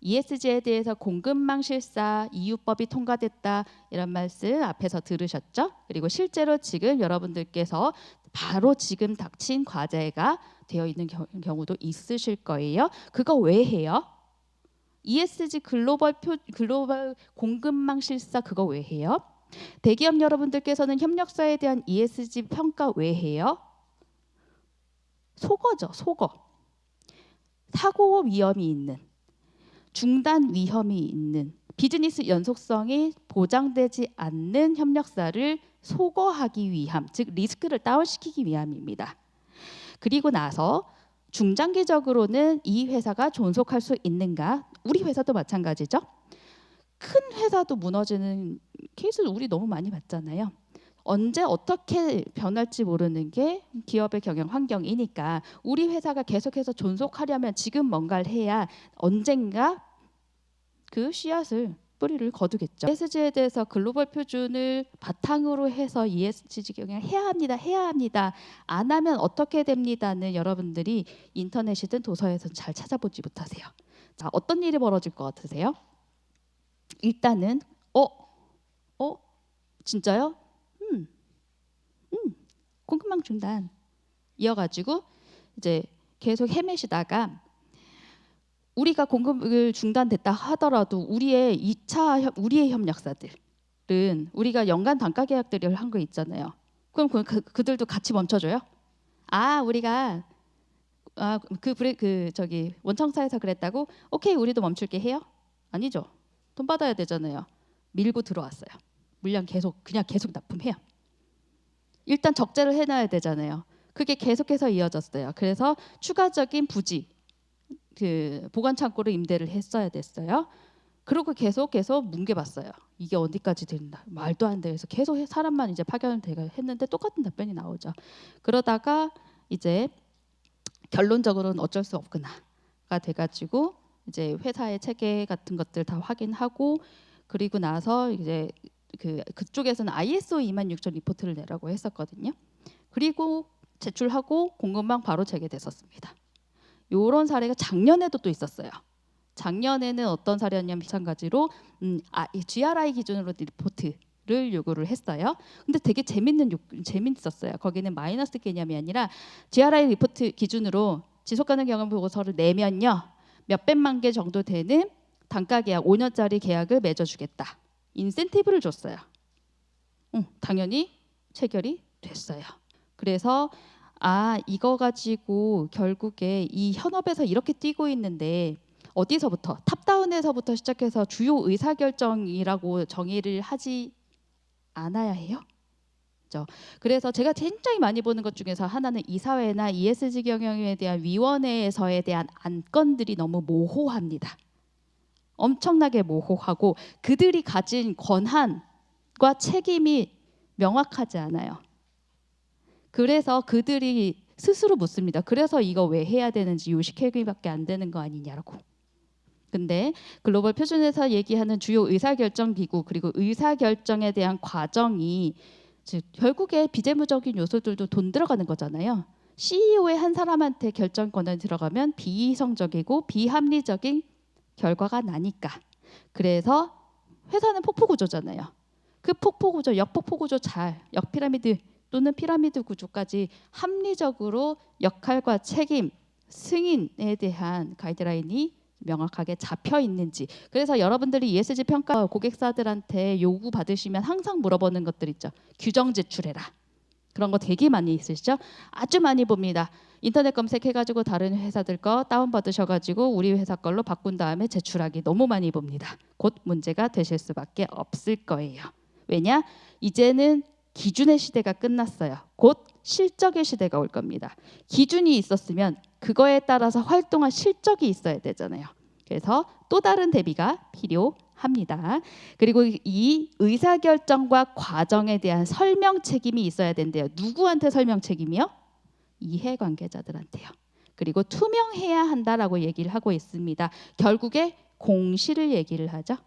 ESG에 대해서 공급망 실사 EU법이 통과됐다 이런 말씀 앞에서 들으셨죠? 그리고 실제로 지금 여러분들께서 바로 지금 닥친 과제가 되어 있는 경우도 있으실 거예요. 그거 왜 해요? ESG 글로벌 공급망 실사 그거 왜 해요? 대기업 여러분들께서는 협력사에 대한 ESG 평가 왜 해요? 속어죠, 속어. 사고 위험이 있는, 중단 위험이 있는, 비즈니스 연속성이 보장되지 않는 협력사를 소거하기 위함, 즉 리스크를 다운시키기 위함입니다. 그리고 나서 중장기적으로는 이 회사가 존속할 수 있는가? 우리 회사도 마찬가지죠. 큰 회사도 무너지는 케이스를 우리 너무 많이 봤잖아요. 언제 어떻게 변할지 모르는 게 기업의 경영 환경이니까 우리 회사가 계속해서 존속하려면 지금 뭔가를 해야 언젠가 그 씨앗을 뿌리를 거두겠죠. ESG에 대해서 글로벌 표준을 바탕으로 해서 ESG 경영을 해야 합니다. 안 하면 어떻게 됩니다는 여러분들이 인터넷이든 도서에서 잘 찾아보지 못하세요. 자, 어떤 일이 벌어질 것 같으세요? 일단은 진짜요? 공급망 중단 이어가지고 이제 계속 헤매시다가 우리가 공급을 중단됐다 하더라도 우리의 우리의 협력사들은 우리가 연간 단가 계약들을 한 거 있잖아요. 그럼 그들도 같이 멈춰줘요? 우리가 저기 원청사에서 그랬다고 오케이 우리도 멈출게 해요? 아니죠. 돈 받아야 되잖아요. 밀고 들어왔어요. 물량 그냥 계속 납품해요. 일단 적재를 해놔야 되잖아요. 그게 계속해서 이어졌어요. 그래서 추가적인 부지, 보관 창고를 임대를 했어야 됐어요. 그리고 계속 뭉개봤어요. 이게 어디까지 된다. 말도 안 돼. 그래서 계속 사람만 이제 파견을 했는데 똑같은 답변이 나오죠. 그러다가 이제 결론적으로는 어쩔 수 없구나가 돼가지고 이제 회사의 체계 같은 것들 다 확인하고 그리고 나서 이제 그쪽에서는 ISO 26000 리포트를 내라고 했었거든요. 그리고 제출하고 공급망 바로 재개됐었습니다. 이런 사례가 작년에도 또 있었어요. 작년에는 어떤 사례였냐면 마찬가지로 GRI 기준으로 리포트를 요구를 했어요. 근데 되게 재밌었어요. 거기는 마이너스 개념이 아니라 GRI 리포트 기준으로 지속가능 경영 보고서를 내면요. 몇백만 개 정도 되는 단가 계약 5년짜리 계약을 맺어주겠다. 인센티브를 줬어요. 당연히 체결이 됐어요. 그래서 이거 가지고 결국에 이 현업에서 이렇게 뛰고 있는데 어디서부터 탑다운에서부터 시작해서 주요 의사결정이라고 정의를 하지 않아야 해요. 그렇죠? 그래서 제가 굉장히 많이 보는 것 중에서 하나는 이사회나 ESG 경영에 대한 위원회에서에 대한 안건들이 너무 모호합니다. 엄청나게 모호하고 그들이 가진 권한과 책임이 명확하지 않아요. 그래서 그들이 스스로 묻습니다. 그래서 이거 왜 해야 되는지 요식회계밖에 안 되는 거 아니냐고. 근데 글로벌 표준에서 얘기하는 주요 의사결정 기구 그리고 의사결정에 대한 과정이 즉 결국에 비재무적인 요소들도 돈 들어가는 거잖아요. CEO의 한 사람한테 결정권을 들어가면 비이성적이고 비합리적인 결과가 나니까. 그래서 회사는 폭포구조잖아요. 그 폭포구조, 역폭포구조 역피라미드 또는 피라미드 구조까지 합리적으로 역할과 책임, 승인에 대한 가이드라인이 명확하게 잡혀 있는지. 그래서 여러분들이 ESG 평가 고객사들한테 요구 받으시면 항상 물어보는 것들 있죠. 규정 제출해라. 그런 거 되게 많이 있으시죠? 아주 많이 봅니다. 인터넷 검색해가지고 다른 회사들 거 다운받으셔가지고 우리 회사 걸로 바꾼 다음에 제출하기 너무 많이 봅니다. 곧 문제가 되실 수밖에 없을 거예요. 왜냐? 이제는 기준의 시대가 끝났어요. 곧 실적의 시대가 올 겁니다. 기준이 있었으면 그거에 따라서 활동한 실적이 있어야 되잖아요. 그래서 또 다른 대비가 필요합니다. 그리고 이 의사결정과 과정에 대한 설명 책임이 있어야 된대요. 누구한테 설명 책임이요? 이해관계자들한테요. 그리고 투명해야 한다라고 얘기를 하고 있습니다. 결국에 공시를 얘기를 하죠.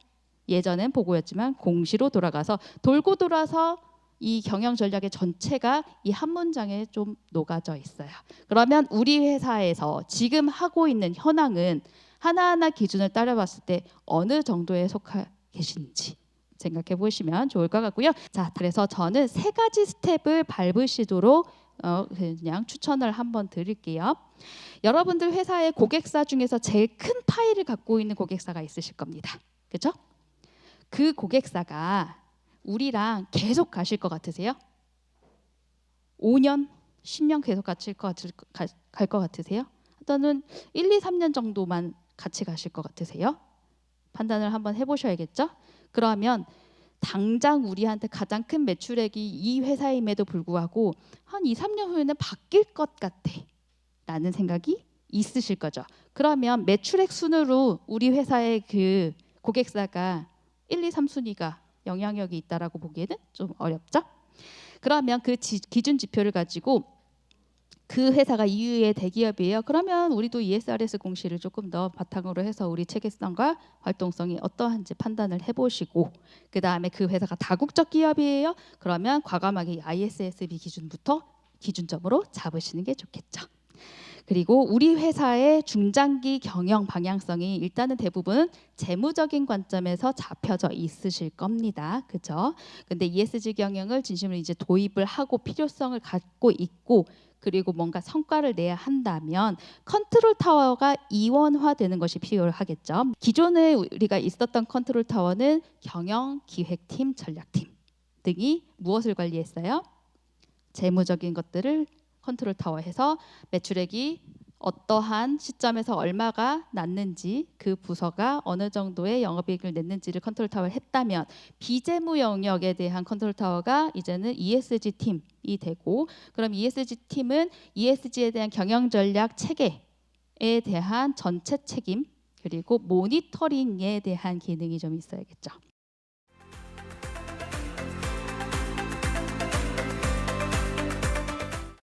예전엔 보고였지만 공시로 돌아가서 돌고 돌아서 이 경영 전략의 전체가 이 한 문장에 좀 녹아져 있어요. 그러면 우리 회사에서 지금 하고 있는 현황은 하나하나 기준을 따져봤을 때 어느 정도에 속하 계신지 생각해 보시면 좋을 것 같고요. 자, 그래서 저는 3가지 스텝을 밟으시도록 그냥 추천을 한번 드릴게요. 여러분들 회사의 고객사 중에서 제일 큰 파일을 갖고 있는 고객사가 있으실 겁니다. 그렇죠? 그 고객사가 우리랑 계속 가실 것 같으세요? 5년, 10년 계속 갈 것 같으세요? 또는 1, 2, 3년 정도만 같이 가실 것 같으세요? 판단을 한번 해보셔야겠죠? 그러면 당장 우리한테 가장 큰 매출액이 이 회사임에도 불구하고 한 2, 3년 후에는 바뀔 것 같아 라는 생각이 있으실 거죠. 그러면 매출액 순으로 우리 회사의 그 고객사가 1, 2, 3순위가 영향력이 있다라고 보기에는 좀 어렵죠. 그러면 그 기준 지표를 가지고 그 회사가 EU의 대기업이에요. 그러면 우리도 ESRS 공시를 조금 더 바탕으로 해서 우리 체계성과 활동성이 어떠한지 판단을 해보시고, 그 다음에 그 회사가 다국적 기업이에요. 그러면 과감하게 ISSB 기준부터 기준점으로 잡으시는 게 좋겠죠. 그리고 우리 회사의 중장기 경영 방향성이 일단은 대부분 재무적인 관점에서 잡혀져 있으실 겁니다. 그죠? 근데 ESG 경영을 진심으로 이제 도입을 하고 필요성을 갖고 있고, 그리고 뭔가 성과를 내야 한다면 컨트롤 타워가 이원화되는 것이 필요하겠죠. 기존에 우리가 있었던 컨트롤 타워는 경영, 기획팀, 전략팀 등이 무엇을 관리했어요? 재무적인 것들을 컨트롤 타워에서 매출액이 어떠한 시점에서 얼마가 났는지, 그 부서가 어느 정도의 영업이익을 냈는지를 컨트롤 타워를 했다면, 비재무 영역에 대한 컨트롤 타워가 이제는 ESG 팀이 되고, 그럼 ESG 팀은 ESG에 대한 경영 전략 체계에 대한 전체 책임, 그리고 모니터링에 대한 기능이 좀 있어야겠죠.